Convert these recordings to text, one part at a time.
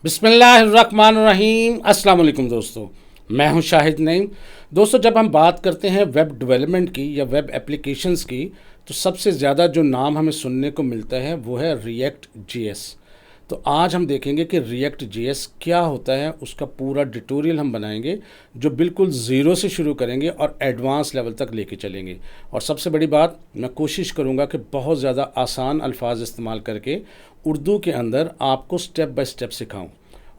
बिस्मिल्लाहिर्रहमानिर्रहीम। अस्सलाम वालेकुम दोस्तों, मैं हूं शाहिद नईम। दोस्तों, जब हम बात करते हैं वेब डेवलपमेंट की या वेब एप्लीकेशंस की, तो सबसे ज़्यादा जो नाम हमें सुनने को मिलता है वो है रिएक्ट जेएस। तो आज हम देखेंगे कि रिएक्ट जेएस क्या होता है, उसका पूरा ट्यूटोरियल हम बनाएंगे जो बिल्कुल ज़ीरो से शुरू करेंगे और एडवांस लेवल तक लेके चलेंगे। और सबसे बड़ी बात, मैं कोशिश करूँगा कि बहुत ज़्यादा आसान अल्फाज इस्तेमाल करके उर्दू के अंदर आपको स्टेप बाय स्टेप सिखाऊं।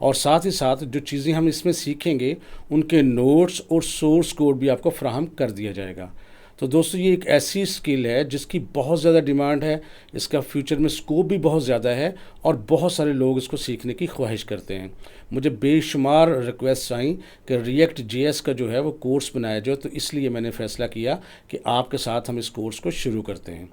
और साथ ही साथ जो चीज़ें हम इसमें सीखेंगे उनके नोट्स और सोर्स कोड भी आपको फ्राहम कर दिया जाएगा। तो दोस्तों, ये एक ऐसी स्किल है जिसकी बहुत ज़्यादा डिमांड है, इसका फ्यूचर में स्कोप भी बहुत ज़्यादा है और बहुत सारे लोग इसको सीखने की ख्वाहिश करते हैं। मुझे बेशुमार रिक्वेस्ट आई कि रिएक्ट जेएस का जो है वो कोर्स बनाया जाए, तो इसलिए मैंने फ़ैसला किया कि आपके साथ हम इस कोर्स को शुरू करते हैं।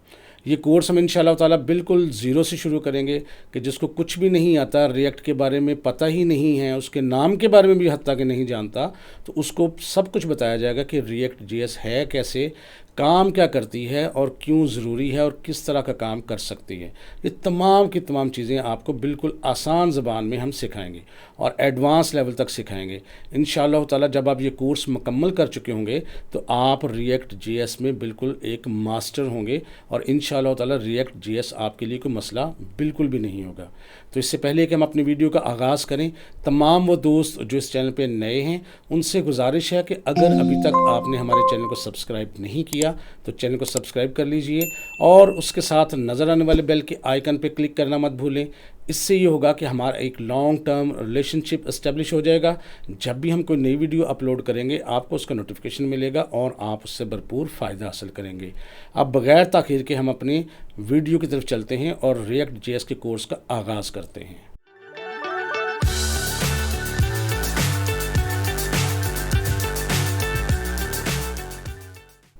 ये कोर्स हम इंशाल्लाह ताला बिल्कुल ज़ीरो से शुरू करेंगे कि जिसको कुछ भी नहीं आता, रिएक्ट के बारे में पता ही नहीं है, उसके नाम के बारे में भी हत्ता कि नहीं जानता, तो उसको सब कुछ बताया जाएगा कि रिएक्ट जेएस है कैसे, काम क्या करती है और क्यों ज़रूरी है और किस तरह का काम कर सकती है। ये तमाम की तमाम चीज़ें आपको बिल्कुल आसान ज़बान में हम सिखाएंगे और एडवांस लेवल तक सिखाएंगे इंशाअल्लाह ताला। जब आप ये कोर्स मुकम्मल कर चुके होंगे तो आप रिएक्ट जेएस में बिल्कुल एक मास्टर होंगे और इंशाअल्लाह ताला रिएक्ट जेएस आपके लिए कोई मसला बिल्कुल भी नहीं होगा। तो इससे पहले कि हम अपनी वीडियो का आगाज़ करें, तमाम वो दोस्त जो इस चैनल पे नए हैं उनसे गुजारिश है कि अगर अभी तक आपने हमारे चैनल को सब्सक्राइब नहीं किया तो चैनल को सब्सक्राइब कर लीजिए और उसके साथ नज़र आने वाले बेल के आइकन पे क्लिक करना मत भूलें। इससे ये होगा कि हमारा एक लॉन्ग टर्म रिलेशनशिप इस्टेब्लिश हो जाएगा। जब भी हम कोई नई वीडियो अपलोड करेंगे आपको उसका नोटिफिकेशन मिलेगा और आप उससे भरपूर फ़ायदा हासिल करेंगे। अब बग़ैर ताख़ीर के हम अपनी वीडियो की तरफ चलते हैं और रिएक्ट जेएस के कोर्स का आगाज़ करते हैं।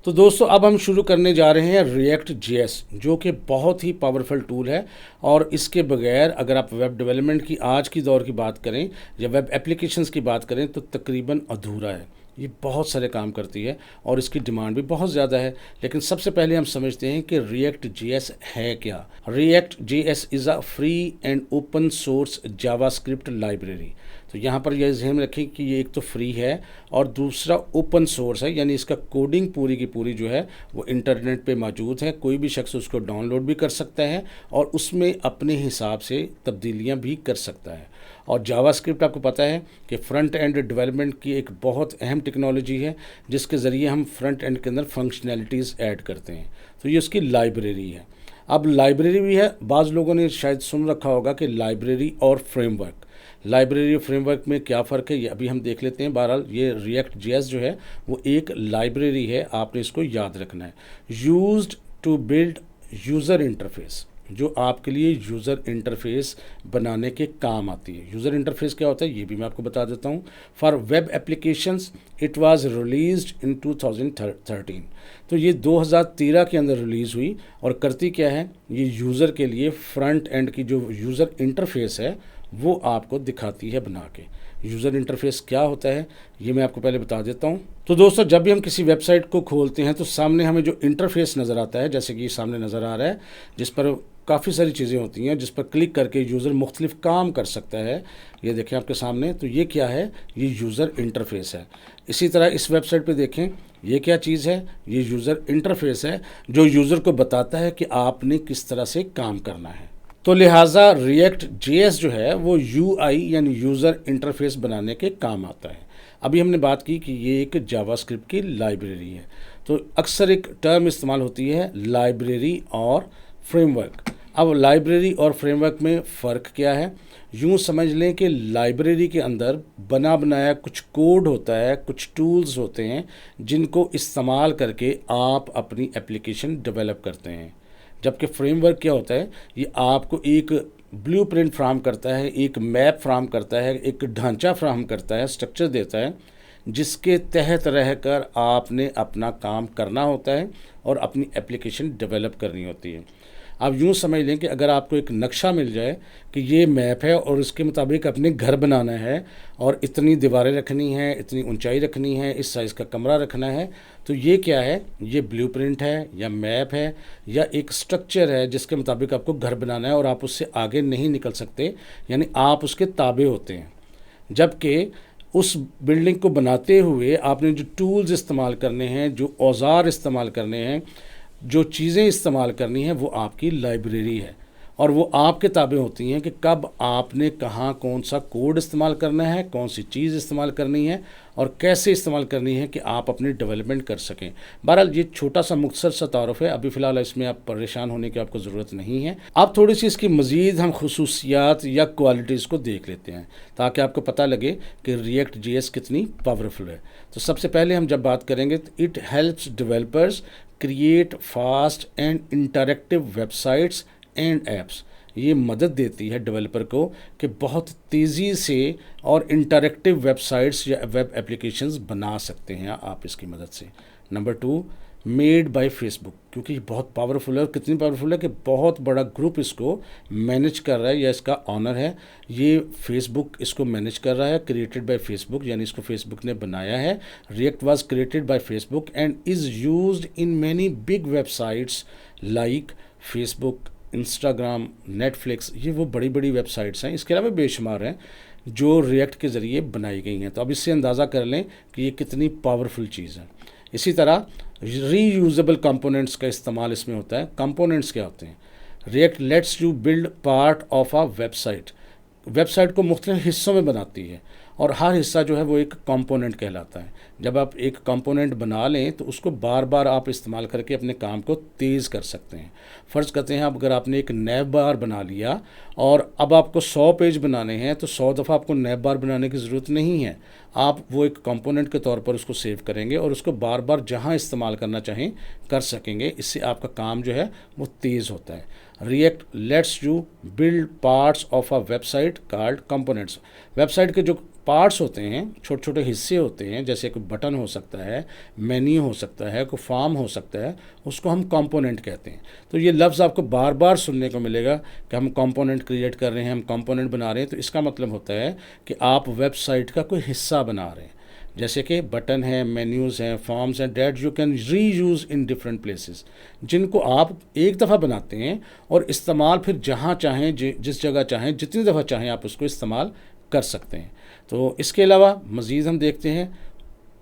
तो दोस्तों, अब हम शुरू करने जा रहे हैं रिएक्ट जेएस, जो कि बहुत ही पावरफुल टूल है और इसके बगैर अगर आप वेब डेवलपमेंट की आज की दौर की बात करें या वेब एप्लीकेशंस की बात करें तो तकरीबन अधूरा है। ये बहुत सारे काम करती है और इसकी डिमांड भी बहुत ज़्यादा है। लेकिन सबसे पहले हम समझते हैं कि रिएक्ट जेएस है क्या। React JS is a free and open source JavaScript library. तो यहाँ पर यह ध्यान में रखें कि ये एक तो फ्री है और दूसरा ओपन सोर्स है, यानी इसका कोडिंग पूरी की पूरी जो है वो इंटरनेट पे मौजूद है। कोई भी शख्स उसको डाउनलोड भी कर सकता है और उसमें अपने हिसाब से तब्दीलियाँ भी कर सकता है। और जावास्क्रिप्ट आपको पता है कि फ्रंट एंड डेवलपमेंट की एक बहुत अहम टेक्नोलॉजी है जिसके ज़रिए हम फ्रंट एंड के अंदर फंक्शनैलिटीज़ ऐड करते हैं। तो ये उसकी लाइब्रेरी है। अब लाइब्रेरी भी है, बाज़ लोगों ने शायद सुन रखा होगा कि लाइब्रेरी और फ्रेमवर्क। लाइब्रेरी और फ्रेमवर्क में क्या फ़र्क है ये अभी हम देख लेते हैं। बहरहाल ये रिएक्ट जेएस जो है वो एक लाइब्रेरी है, आपने इसको याद रखना है। Used to build user interface, जो आपके लिए यूज़र इंटरफेस बनाने के काम आती है। यूज़र इंटरफेस क्या होता है ये भी मैं आपको बता देता हूँ। For web applications it was released in 2013। तो ये 2013 के अंदर रिलीज़ हुई और करती क्या है, ये यूज़र के लिए फ्रंट एंड की जो यूज़र इंटरफेस है वो आपको दिखाती है बना के। यूज़र इंटरफेस क्या होता है ये मैं आपको पहले बता देता हूँ। तो दोस्तों, जब भी हम किसी वेबसाइट को खोलते हैं तो सामने हमें जो इंटरफेस नज़र आता है, जैसे कि सामने नज़र आ रहा है, जिस पर काफ़ी सारी चीज़ें होती हैं, जिस पर क्लिक करके यूज़र मुख्तलिफ काम कर सकता है। ये देखें आपके सामने, तो ये क्या है, ये यूज़र इंटरफेस है। इसी तरह इस वेबसाइट पे देखें, ये क्या चीज़ है, ये यूज़र इंटरफेस है जो यूज़र को बताता है कि आपने किस तरह से काम करना है। तो लिहाजा रिएक्ट जेएस जो है वो यूआई यानी यूज़र इंटरफेस बनाने के काम आता है। अभी हमने बात की कि ये एक जावास्क्रिप्ट की लाइब्रेरी है। तो अक्सर एक टर्म इस्तेमाल होती है लाइब्रेरी और फ्रेमवर्क। अब लाइब्रेरी और फ्रेमवर्क में फ़र्क क्या है, यूँ समझ लें कि लाइब्रेरी के अंदर बना बनाया कुछ कोड होता है, कुछ टूल्स होते हैं जिनको इस्तेमाल करके आप अपनी एप्लीकेशन डेवलप करते हैं। जबकि फ्रेमवर्क क्या होता है, ये आपको एक ब्लूप्रिंट फ्राहम करता है, एक मैप फ्राहम करता है, एक ढांचा फ्राहम करता है, स्ट्रक्चर देता है जिसके तहत रहकर आपने अपना काम करना होता है और अपनी एप्लीकेशन डेवलप करनी होती है। आप यूँ समझ लें कि अगर आपको एक नक्शा मिल जाए कि ये मैप है और इसके मुताबिक अपने घर बनाना है और इतनी दीवारें रखनी है, इतनी ऊंचाई रखनी है, इस साइज़ का कमरा रखना है, तो ये क्या है, ये ब्लूप्रिंट है या मैप है या एक स्ट्रक्चर है जिसके मुताबिक आपको घर बनाना है और आप उससे आगे नहीं निकल सकते, यानी आप उसके ताबे होते हैं। जबकि उस बिल्डिंग को बनाते हुए आपने जो टूल्स इस्तेमाल करने हैं, जो औज़ार इस्तेमाल करने हैं, जो चीज़ें इस्तेमाल करनी हैं, वो आपकी लाइब्रेरी है और वो आपके ताबे होती हैं कि कब आपने कहाँ कौन सा कोड इस्तेमाल करना है, कौन सी चीज़ इस्तेमाल करनी है और कैसे इस्तेमाल करनी है कि आप अपनी डेवलपमेंट कर सकें। बहरहाल ये छोटा सा मुख्तसर सा तारुफ है, अभी फ़िलहाल इसमें आप परेशान होने की आपको ज़रूरत नहीं है। अब थोड़ी सी इसकी मज़ीद हम खुसूसियात या क्वालिटीज़ को देख लेते हैं ताकि आपको पता लगे कि रिएक्ट JS कितनी पावरफुल है। तो सबसे पहले हम जब बात करेंगे तो it helps developers create fast and interactive websites and apps. ये मदद देती है डेवलपर को कि बहुत तेज़ी से और इंटरेक्टिव वेबसाइट्स या वेब एप्लीकेशंस बना सकते हैं आप इसकी मदद से। नंबर 2, मेड बाय फेसबुक, क्योंकि ये बहुत पावरफुल है और कितनी पावरफुल है कि बहुत बड़ा ग्रुप इसको मैनेज कर रहा है या इसका ऑनर है, ये फेसबुक इसको मैनेज कर रहा है। क्रिएटेड बाय फेसबुक यानी इसको फेसबुक ने बनाया है। React was created by Facebook and is used in many big websites like Facebook, Instagram, Netflix. ये वो बड़ी बड़ी वेबसाइट्स हैं, इसके अलावा बेशुमार हैं जो रिएक्ट के ज़रिए बनाई गई हैं। तो अब इससे अंदाज़ा कर लें कि ये कितनी पावरफुल चीज़ है। इसी तरह रीयूजेबल कंपोनेंट्स का इस्तेमाल इसमें होता है। कंपोनेंट्स क्या होते हैं? React lets you build part of a website. Website को मुख्तलिफ हिस्सों में बनाती है और हर हिस्सा जो है वो एक कंपोनेंट कहलाता है। जब आप एक कंपोनेंट बना लें तो उसको बार बार आप इस्तेमाल करके अपने काम को तेज़ कर सकते हैं। फ़र्ज़ करते हैं अगर आपने एक नैब बार बना लिया और अब आपको 100 पेज बनाने हैं तो 100 दफ़ा आपको नैब बार बनाने की ज़रूरत नहीं है। आप वो एक कंपोनेंट के तौर पर उसको सेव करेंगे और उसको बार बार जहाँ इस्तेमाल करना चाहें कर सकेंगे। इससे आपका काम जो है वो तेज़ होता है। React lets you build parts of a website called components. Website के जो पार्ट्स होते हैं, छोटे छोटे हिस्से होते हैं, जैसे कोई बटन हो सकता है, मेन्यू हो सकता है, कोई फॉर्म हो सकता है, उसको हम कंपोनेंट कहते हैं। तो ये लफ्ज़ आपको बार बार सुनने को मिलेगा कि हम कंपोनेंट क्रिएट कर रहे हैं, हम कंपोनेंट बना रहे हैं। तो इसका मतलब होता है कि आप वेबसाइट का कोई हिस्सा बना रहे हैं, जैसे कि बटन है, मेन्यूज़ हैं, फॉर्म्स हैं, that you can reuse in different places, जिनको आप एक दफ़ा बनाते हैं और इस्तेमाल फिर जहाँ चाहें, जिस जगह चाहें, जितनी दफ़ा चाहें आप उसको इस्तेमाल कर सकते हैं। तो इसके अलावा मज़ीद हम देखते हैं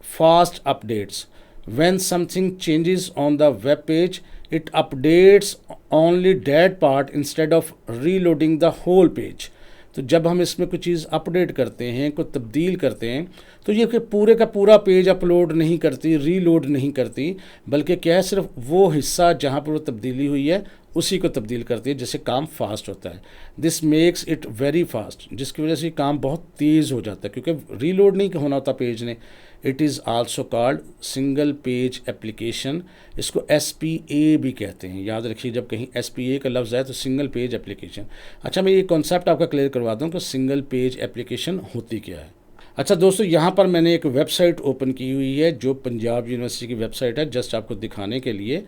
fast updates. When something changes on the web page it updates only that part instead of reloading the whole page. तो जब हम इसमें कोई चीज़ अपडेट करते हैं, कोई तब्दील करते हैं, तो ये कि पूरे का पूरा पेज अपलोड नहीं करती, रीलोड नहीं करती, बल्कि क्या है, सिर्फ वो हिस्सा जहाँ पर वो तब्दीली हुई है उसी को तब्दील करती है, जिससे काम फास्ट होता है। This makes it very fast, जिसकी वजह से काम बहुत तेज़ हो जाता है क्योंकि रीलोड नहीं होना होता पेज ने। It is also called single page application. इसको SPA भी कहते हैं, याद रखिए जब कहीं SPA का लफ्ज़ आए तो सिंगल पेज एप्लीकेशन। अच्छा, मैं ये कॉन्सेप्ट आपका क्लियर करवा दूँ कि सिंगल पेज एप्लीकेशन होती क्या है। अच्छा दोस्तों, यहाँ पर मैंने एक वेबसाइट ओपन की हुई है जो पंजाब यूनिवर्सिटी की वेबसाइट है, जस्ट आपको दिखाने के लिए।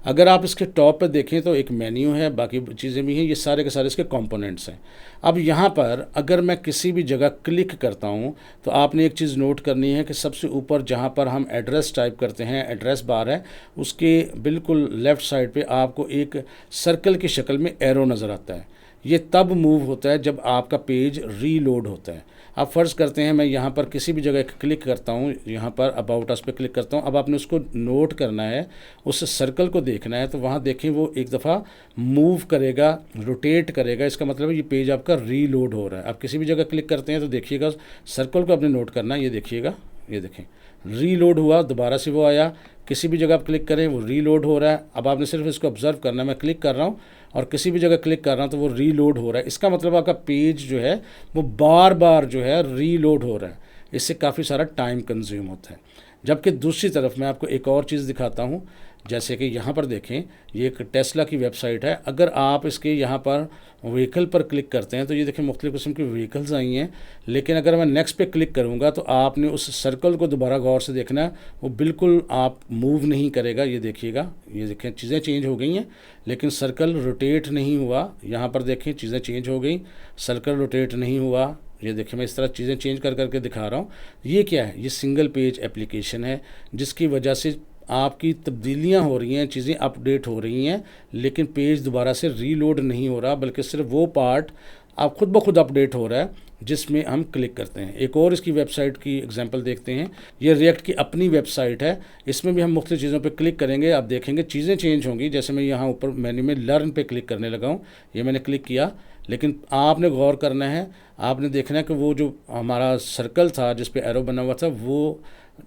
अगर आप इसके टॉप पर देखें तो एक मेन्यू है, बाकी चीज़ें भी हैं, ये सारे के सारे इसके कंपोनेंट्स हैं। अब यहाँ पर अगर मैं किसी भी जगह क्लिक करता हूँ तो आपने एक चीज़ नोट करनी है कि सबसे ऊपर जहाँ पर हम एड्रेस टाइप करते हैं, एड्रेस बार है, उसके बिल्कुल लेफ़्ट साइड पर आपको एक सर्कल की शक्ल में एरो नज़र आता है। ये तब मूव होता है जब आपका पेज रीलोड होता है। अब फ़र्ज़ करते हैं मैं यहाँ पर किसी भी जगह क्लिक करता हूँ, यहाँ पर अबाउट अस पे क्लिक करता हूँ। अब आपने उसको नोट करना है, उस सर्कल को देखना है, तो वहाँ देखें वो एक दफ़ा मूव करेगा, रोटेट करेगा। इसका मतलब है ये पेज आपका रीलोड हो रहा है। आप किसी भी जगह क्लिक करते हैं तो देखिएगा सर्कल को आपने नोट करना है, ये देखिएगा, ये देखें रीलोड हुआ, दोबारा से वो आया। किसी भी जगह आप क्लिक करें वो रीलोड हो रहा है। अब आपने सिर्फ इसको ऑब्ज़र्व करना है, मैं क्लिक कर रहा हूँ और किसी भी जगह क्लिक कर रहा हूँ तो वो रीलोड हो रहा है। इसका मतलब आपका पेज जो है वो बार बार जो है रीलोड हो रहा है। इससे काफ़ी सारा टाइम कंज्यूम होता है। जबकि दूसरी तरफ मैं आपको एक और चीज़ दिखाता हूँ। जैसे कि यहाँ पर देखें, ये एक टेस्ला की वेबसाइट है। अगर आप इसके यहाँ पर व्हीकल पर क्लिक करते हैं तो ये देखें मुख्तलिफ़ किस्म की व्हीकल्स आई हैं। लेकिन अगर मैं नेक्स्ट पे क्लिक करूँगा तो आपने उस सर्कल को दोबारा गौर से देखना है, वो बिल्कुल आप मूव नहीं करेगा। ये देखिएगा, ये देखें चीज़ें चेंज हो गई हैं लेकिन सर्कल रोटेट नहीं हुआ। यहाँ पर देखें चीज़ें चेंज हो गई, सर्कल रोटेट नहीं हुआ। ये देखिए मैं इस तरह चीज़ें चेंज कर करके दिखा रहा हूँ। ये क्या है? ये सिंगल पेज एप्लीकेशन है जिसकी वजह से आपकी तब्दीलियाँ हो रही हैं, चीज़ें अपडेट हो रही हैं, लेकिन पेज दोबारा से रीलोड नहीं हो रहा, बल्कि सिर्फ वो पार्ट आप खुद ब खुद अपडेट हो रहा है जिसमें हम क्लिक करते हैं। एक और इसकी वेबसाइट की एग्जांपल देखते हैं। ये रिएक्ट की अपनी वेबसाइट है, इसमें भी हम मुख्तलिफ चीज़ों पे क्लिक करेंगे, आप देखेंगे चीज़ें चेंज होंगी। जैसे मैं यहाँ ऊपर मेन्यू में लर्न पे क्लिक करने लगा हूँ, ये मैंने क्लिक किया, लेकिन आपने गौर करना है, आपने देखना है कि वो जो हमारा सर्कल था जिस पे एरो बना हुआ था वो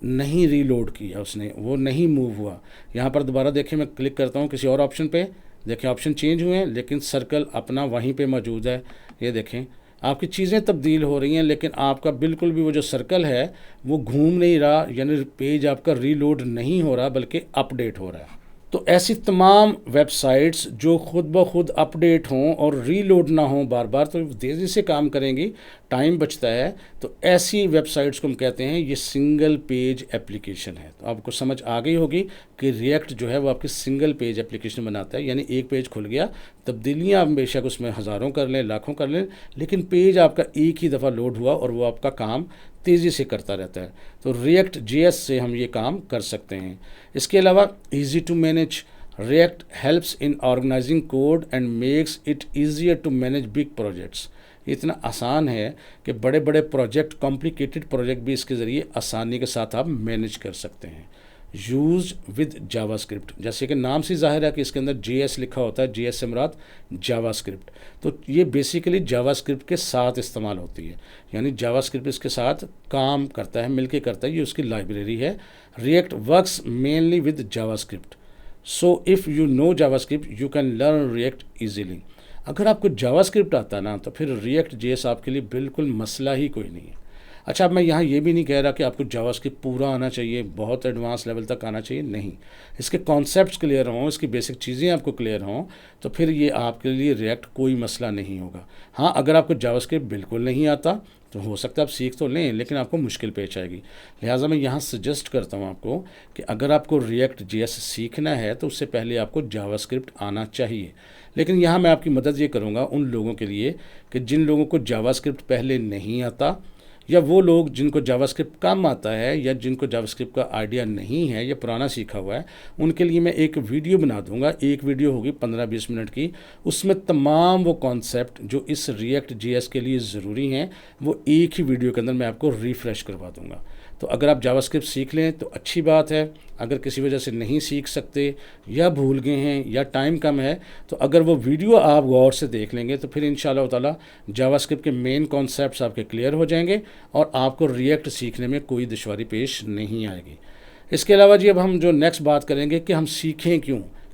नहीं रीलोड किया उसने, वो नहीं मूव हुआ। यहाँ पर दोबारा देखें, मैं क्लिक करता हूँ किसी और ऑप्शन पे, देखें ऑप्शन चेंज हुए हैं लेकिन सर्कल अपना वहीं पे मौजूद है। ये देखें आपकी चीज़ें तब्दील हो रही हैं लेकिन आपका बिल्कुल भी वो जो सर्कल है वो घूम नहीं रहा, यानी पेज आपका रीलोड नहीं हो रहा बल्कि अपडेट हो रहा है। तो ऐसी तमाम वेबसाइट्स जो खुद ब खुद अपडेट हों और रीलोड ना हों बार बार, तो तेज़ी से काम करेंगी, टाइम बचता है। तो ऐसी वेबसाइट्स को हम कहते हैं ये सिंगल पेज एप्लीकेशन है। तो आपको समझ आ गई होगी कि रिएक्ट जो है वो आपकी सिंगल पेज एप्लीकेशन बनाता है, यानी एक पेज खुल गया, तब्दीलियाँ आप बेशक उसमें हज़ारों कर लें, लाखों कर लें, लेकिन पेज आपका एक ही दफ़ा लोड हुआ और वो आपका काम तेज़ी से करता रहता है। तो रिएक्ट जेएस से हम ये काम कर सकते हैं। इसके अलावा easy to manage, React helps in organising code and makes it easier to manage big projects. इतना आसान है कि बड़े बड़े प्रोजेक्ट, कॉम्प्लिकेटेड प्रोजेक्ट भी इसके ज़रिए आसानी के साथ आप मैनेज कर सकते हैं। यूज विद जावास्क्रिप्ट, जैसे कि नाम से ज़ाहिर है कि इसके अंदर जेएस लिखा होता है, जेएस से मुराद जावास्क्रिप्ट। तो ये बेसिकली जावास्क्रिप्ट के साथ इस्तेमाल होती है, यानी जावास्क्रिप्ट इसके साथ काम करता है, मिलके करता है, ये उसकी लाइब्रेरी है। React works mainly with JavaScript, so if you know JavaScript you can learn react easily. अगर आपको जावास्क्रिप्ट आता ना तो फिर रिएक्ट जेएस आपके लिए बिल्कुल मसला ही कोई नहीं है। अच्छा, अब मैं यहाँ ये भी नहीं कह रहा कि आपको जावास्क्रिप्ट पूरा आना चाहिए, बहुत एडवांस लेवल तक आना चाहिए, नहीं। इसके कॉन्सेप्ट्स क्लियर हों, इसकी बेसिक चीज़ें आपको क्लियर हों, तो फिर ये आपके लिए रिएक्ट कोई मसला नहीं होगा। हाँ, अगर आपको जावास्क्रिप्ट बिल्कुल नहीं आता तो हो सकता है आप सीख तो लें लेकिन आपको मुश्किल पेश आएगी। लिहाजा मैं यहाँ सजेस्ट करता हूँ आपको कि अगर आपको रिएक्ट जेएस सीखना है तो उससे पहले आपको जावास्क्रिप्ट आना चाहिए। लेकिन यहाँ मैं आपकी मदद ये करूँगा उन लोगों के लिए कि जिन लोगों को जावास्क्रिप्ट पहले नहीं आता, या वो लोग जिनको जावास्क्रिप्ट कम आता है, या जिनको जावास्क्रिप्ट का आइडिया नहीं है या पुराना सीखा हुआ है, उनके लिए मैं एक वीडियो बना दूंगा। एक वीडियो होगी 15-20 मिनट की, उसमें तमाम वो कॉन्सेप्ट जो इस रिएक्ट जेएस के लिए ज़रूरी हैं वो एक ही वीडियो के अंदर मैं आपको रिफ़्रेश करवा दूंगा। तो अगर आप जावास्क्रिप्ट सीख लें तो अच्छी बात है। अगर किसी वजह से नहीं सीख सकते या भूल गए हैं या टाइम कम है, तो अगर वो वीडियो आप गौर से देख लेंगे तो फिर इंशाअल्लाह ताला जावास्क्रिप्ट के मेन कॉन्सेप्ट्स आपके क्लियर हो जाएंगे और आपको रिएक्ट सीखने में कोई दुश्वारी पेश नहीं आएगी। इसके अलावा जी अब हम जो नेक्स्ट बात करेंगे कि हम सीखें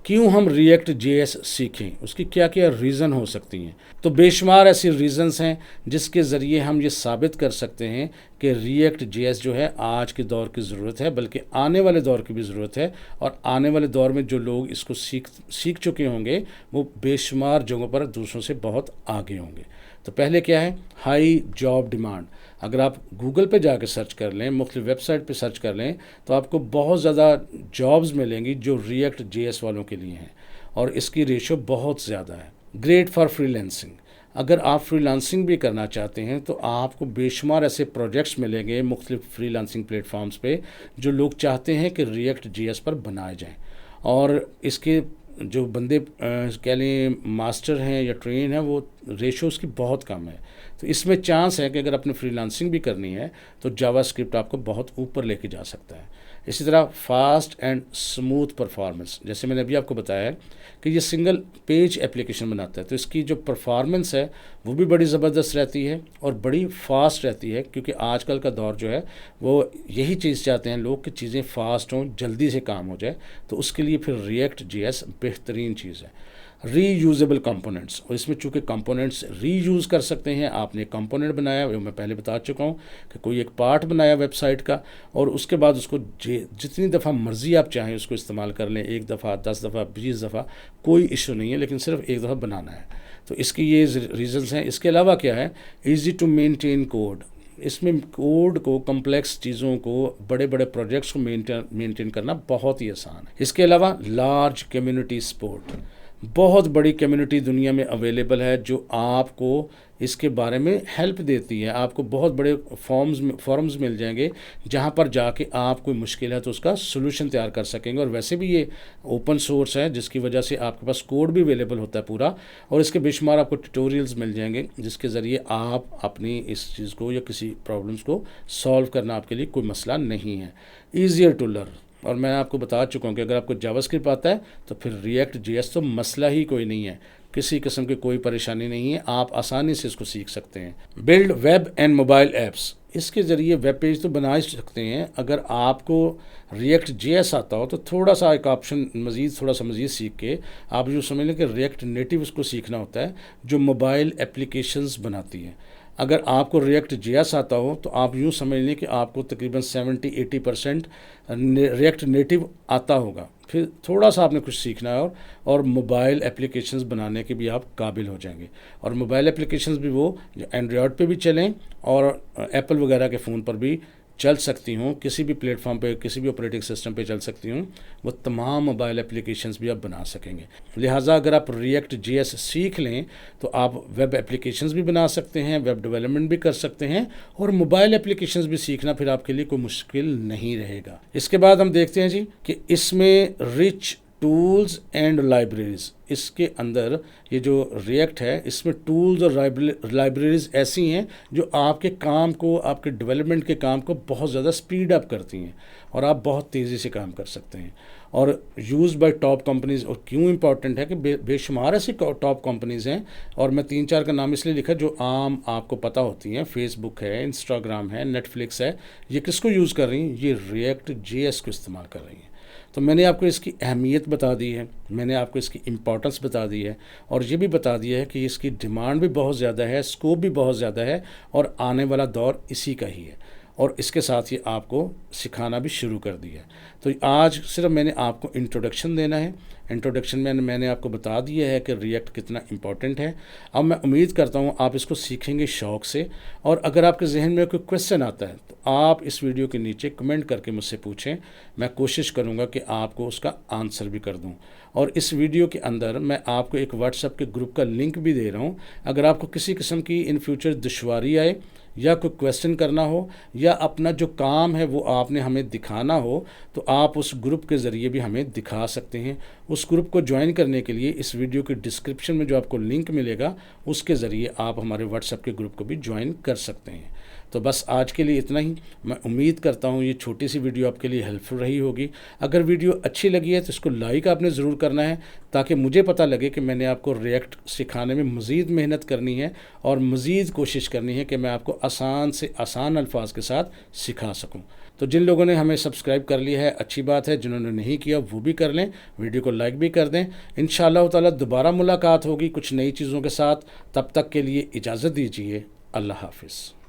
क्यों हम रिएक्ट जेएस सीखें, उसकी क्या क्या रीज़न हो सकती हैं। तो बेशुमार ऐसी रीज़न्स हैं जिसके ज़रिए हम ये साबित कर सकते हैं कि रिएक्ट जेएस जो है आज के दौर की ज़रूरत है, बल्कि आने वाले दौर की भी ज़रूरत है। और आने वाले दौर में जो लोग इसको सीख चुके होंगे वो बेशुमार जगहों पर दूसरों से बहुत आगे होंगे। तो पहले क्या है, हाई जॉब डिमांड। अगर आप गूगल पे जाकर सर्च कर लें, मुख्तलिफ वेबसाइट पे सर्च कर लें, तो आपको बहुत ज़्यादा जॉब्स मिलेंगी जो रिएक्ट जेएस वालों के लिए हैं, और इसकी रेशो बहुत ज़्यादा है। ग्रेट फॉर फ्रीलांसिंग, अगर आप फ्रीलांसिंग भी करना चाहते हैं तो आपको बेशुमार ऐसे प्रोजेक्ट्स मिलेंगे मुख्तलिफ फ्रीलांसिंग प्लेटफॉर्म्स पे जो लोग चाहते हैं कि रिएक्ट जेएस पर बनाए जाएँ। और इसके जो बंदे कह लें मास्टर हैं या ट्रेन हैं, वो रेशो उसकी बहुत कम है। तो इसमें चांस है कि अगर आपने फ्रीलांसिंग भी करनी है तो जावास्क्रिप्ट आपको बहुत ऊपर लेके जा सकता है। इसी तरह फास्ट एंड स्मूथ परफॉर्मेंस, जैसे मैंने अभी आपको बताया है कि ये सिंगल पेज एप्लीकेशन बनाता है, तो इसकी जो परफॉर्मेंस है वो भी बड़ी ज़बरदस्त रहती है और बड़ी फास्ट रहती है, क्योंकि आजकल का दौर जो है वो यही चीज़ चाहते हैं लोग कि चीज़ें फास्ट हों, जल्दी से काम हो जाए। तो उसके लिए फिर रिएक्ट जेएस बेहतरीन चीज़ है। रीयूजेबल कंपोनेंट्स, और इसमें चूँकि कंपोनेंट्स रीयूज़ कर सकते हैं। आपने कंपोनेंट बनाया, वो मैं पहले बता चुका हूँ कि कोई एक पार्ट बनाया वेबसाइट का, और उसके बाद उसको जितनी दफ़ा मर्ज़ी आप चाहें उसको इस्तेमाल कर लें, 1 दफ़ा, 10 दफ़ा, 20 दफ़ा, कोई इशू नहीं है, लेकिन सिर्फ एक दफ़ा बनाना है। तो इसकी ये रीज़न्स हैं। इसके अलावा क्या है, ईज़ी टू मेनटेन कोड। इसमें कोड को, कम्प्लेक्स चीज़ों को, बड़े बड़े प्रोजेक्ट्स को मेंटेन करना बहुत ही आसान है। इसके अलावा लार्ज कम्युनिटी सपोर्ट, बहुत बड़ी कम्युनिटी दुनिया में अवेलेबल है जो आपको इसके बारे में हेल्प देती है। आपको बहुत बड़े फॉरम्स मिल जाएंगे जहां पर जाके आप कोई मुश्किल है तो उसका सोल्यूशन तैयार कर सकेंगे। और वैसे भी ये ओपन सोर्स है, जिसकी वजह से आपके पास कोड भी अवेलेबल होता है पूरा, और इसके बेशुमार आपको ट्यूटोरियल्स मिल जाएंगे जिसके ज़रिए आप अपनी इस चीज़ को या किसी प्रॉब्लम्स को सॉल्व करना आपके लिए कोई मसला नहीं है। ईजियर टू लर्न, और मैं आपको बता चुका हूँ कि अगर आपको जावास्क्रिप्ट आता है तो फिर रिएक्ट जेएस तो मसला ही कोई नहीं है, किसी किस्म की कोई परेशानी नहीं है, आप आसानी से इसको सीख सकते हैं। Build web and mobile apps, इसके ज़रिए वेब पेज तो बना ही सकते हैं। अगर आपको रिएक्ट जेएस आता हो तो थोड़ा सा एक ऑप्शन थोड़ा सा मज़ीद सीख के आप यूँ समझ लें कि रिएक्ट नेटिव उसको सीखना होता है जो मोबाइल एप्लीकेशंस बनाती है। अगर आपको रिएक्ट जेएस आता हो तो आप यूँ समझ लें कि आपको तकरीबन 70-80% रिएक्ट नेटिव आता होगा। फिर थोड़ा सा आपने कुछ सीखना है और मोबाइल एप्लीकेशंस बनाने के भी आप काबिल हो जाएंगे। और मोबाइल एप्लीकेशंस भी वो जो एंड्रॉयड पे भी चलें और एप्पल वगैरह के फ़ोन पर भी चल सकती हूँ, किसी भी प्लेटफॉर्म पे, किसी भी ऑपरेटिंग सिस्टम पे चल सकती हूँ, वो तमाम मोबाइल एप्लीकेशंस भी आप बना सकेंगे। लिहाजा अगर आप रिएक्ट जेएस सीख लें तो आप वेब एप्लीकेशंस भी बना सकते हैं, वेब डेवलपमेंट भी कर सकते हैं, और मोबाइल एप्लीकेशंस भी सीखना फिर आपके लिए कोई मुश्किल नहीं रहेगा। इसके बाद हम देखते हैं जी कि इसमें रिच टूल्स एंड लाइब्रेरीज़, इसके अंदर ये जो रिएक्ट है इसमें टूल्स और लाइब्रेरीज़ ऐसी हैं जो आपके काम को, आपके डेवलपमेंट के काम को बहुत ज़्यादा स्पीड अप करती हैं और आप बहुत तेज़ी से काम कर सकते हैं। और यूज़ बाय टॉप कंपनीज़, और क्यों इंपॉर्टेंट है कि बेशुमार ऐसी टॉप कंपनीज़ हैं, और मैं 3-4 का नाम इसलिए लिखा जो आम आपको पता होती हैं। फेसबुक है, इंस्टाग्राम है, नेटफ्लिक्स है, ये किसको यूज़ कर रही हैं? ये रिएक्ट जेएस को इस्तेमाल कर रही हैं। तो मैंने आपको इसकी अहमियत बता दी है, मैंने आपको इसकी इम्पोर्टेंस बता दी है, और ये भी बता दिया है कि इसकी डिमांड भी बहुत ज़्यादा है, स्कोप भी बहुत ज़्यादा है, और आने वाला दौर इसी का ही है। और इसके साथ ही आपको सिखाना भी शुरू कर दिया है। तो आज सिर्फ मैंने आपको इंट्रोडक्शन देना है। इंट्रोडक्शन में मैंने आपको बता दिया है कि रिएक्ट कितना इम्पॉर्टेंट है। अब मैं उम्मीद करता हूँ आप इसको सीखेंगे शौक़ से, और अगर आपके जहन में कोई क्वेश्चन आता है तो आप इस वीडियो के नीचे कमेंट करके मुझसे पूछें, मैं कोशिश करूँगा कि आपको उसका आंसर भी कर दूँ। और इस वीडियो के अंदर मैं आपको एक व्हाट्सएप के ग्रुप का लिंक भी दे रहा हूँ। अगर आपको किसी किस्म की इन फ्यूचर दुश्वारी आए, या कोई क्वेश्चन करना हो, या अपना जो काम है वो आपने हमें दिखाना हो, तो आप उस ग्रुप के ज़रिए भी हमें दिखा सकते हैं। उस ग्रुप को ज्वाइन करने के लिए इस वीडियो के डिस्क्रिप्शन में जो आपको लिंक मिलेगा उसके ज़रिए आप हमारे व्हाट्सएप के ग्रुप को भी ज्वाइन कर सकते हैं। तो बस आज के लिए इतना ही। मैं उम्मीद करता हूँ ये छोटी सी वीडियो आपके लिए हेल्पफुल रही होगी। अगर वीडियो अच्छी लगी है तो इसको लाइक आपने ज़रूर करना है, ताकि मुझे पता लगे कि मैंने आपको रिएक्ट सिखाने में मज़ीद मेहनत करनी है और मज़ीद कोशिश करनी है कि मैं आपको आसान से आसान अल्फाज के साथ सिखा सकूँ। तो जिन लोगों ने हमें सब्सक्राइब कर लिया है अच्छी बात है, जिन्होंने नहीं किया वो भी कर लें, वीडियो को लाइक भी कर दें। इंशाअल्लाह ताला दोबारा मुलाकात होगी कुछ नई चीज़ों के साथ। तब तक के लिए इजाज़त दीजिए। अल्लाह हाफ़िज़।